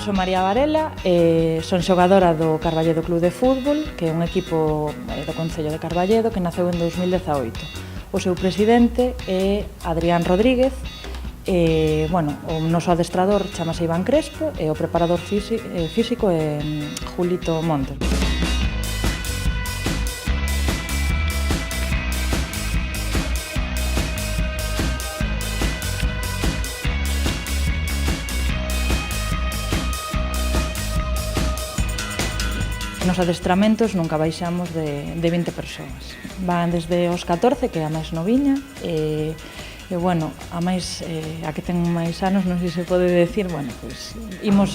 Son María Varela, son xogadora do Carballedo Club de Fútbol, que é un equipo do Concello de Carballedo que naceu en 2018. O seu presidente é Adrián Rodríguez, o noso adestrador chamase Iván Crespo e o preparador físico é Julito Montes. Nos adestramentos nunca baixamos de 20 persoas. Van desde os 14, que é a máis noviña, a que ten máis anos, non sei se pode decir,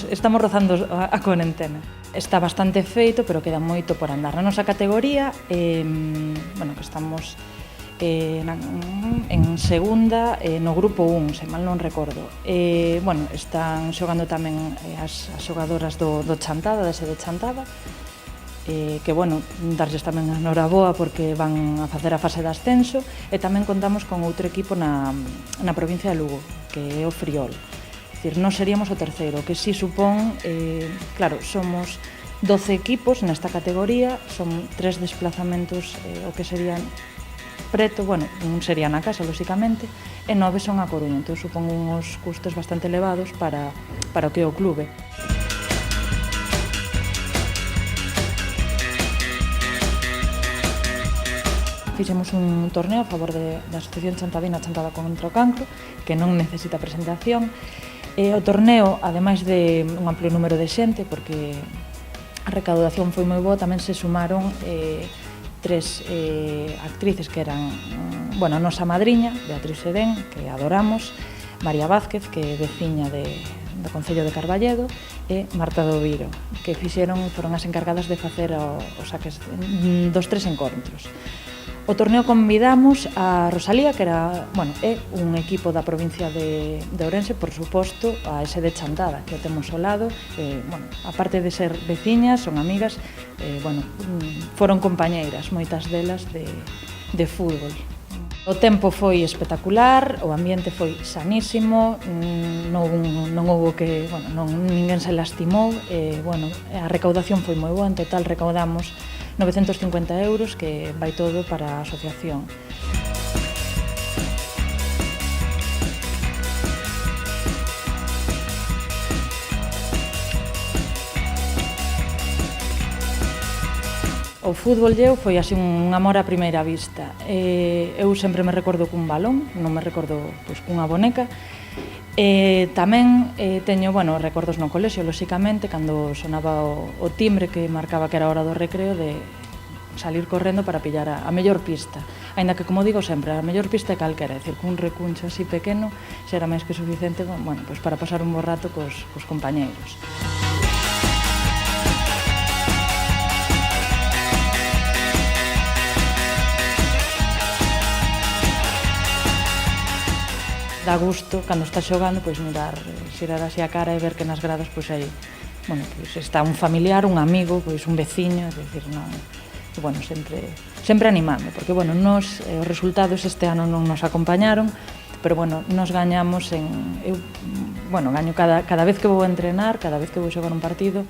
estamos rozando a cuarentena. Está bastante feito, pero queda moito por andar. Na nosa categoría, que estamos en segunda, no grupo 1, se mal non recordo. Están xogando tamén as xogadoras do Chantada, da sede Chantada, darlles tamén a noraboa porque van a facer a fase de ascenso, e tamén contamos con outro equipo na provincia de Lugo, que é o Friol. É dicir, nós seríamos o terceiro, que si supón, somos 12 equipos nesta categoría, son 3 desplazamentos, o que serían preto, un sería na casa, lóxicamente, e 9 son a Coruña, entón supón uns custos bastante elevados para o que é o clube. Fixemos un torneo a favor da Asociación Chantadina Chantada contra o Cancro, que non necesita presentación. O torneo, ademais de un amplio número de xente, porque a recaudación foi moi boa, tamén se sumaron 3 actrices que eran a nosa madriña, Beatriz Edén, que adoramos, María Vázquez, que é veciña do Concello de Carballedo, e Marta do Viro, que foron as encargadas de facer os saques dos 3 encontros. O torneo convidamos a Rosalía, que é un equipo da provincia de Ourense, por suposto, a ese de Chantada, que o temos ao lado. Aparte de ser veciñas, son amigas, foron compañeiras, moitas delas, de fútbol. O tempo foi espectacular, o ambiente foi sanísimo, ninguén se lastimou, a recaudación foi moi boa, en total recaudamos 950 euros, que vai todo para a asociación. O fútbol foi así un amor a primeira vista. Eu sempre me recordo cun balón, non me recordo cunha boneca. Tamén teño recordos no colexio, lóxicamente, cando sonaba o timbre que marcaba que era a hora do recreo, de salir correndo para pillar a mellor pista. Aínda que, como digo sempre, a mellor pista é calquera, é dicir, cun recuncho así pequeno xa era máis que suficiente para pasar un bo rato cos compañeiros. Dá gusto, cando estás xogando, mirar, xirar así a cara e ver que nas gradas hai, está un familiar, un amigo, un veciño, é dicir, sempre animando, porque, os resultados este ano non nos acompañaron, pero, nos gañamos gaño cada vez que vou a entrenar, cada vez que vou xogar un partido.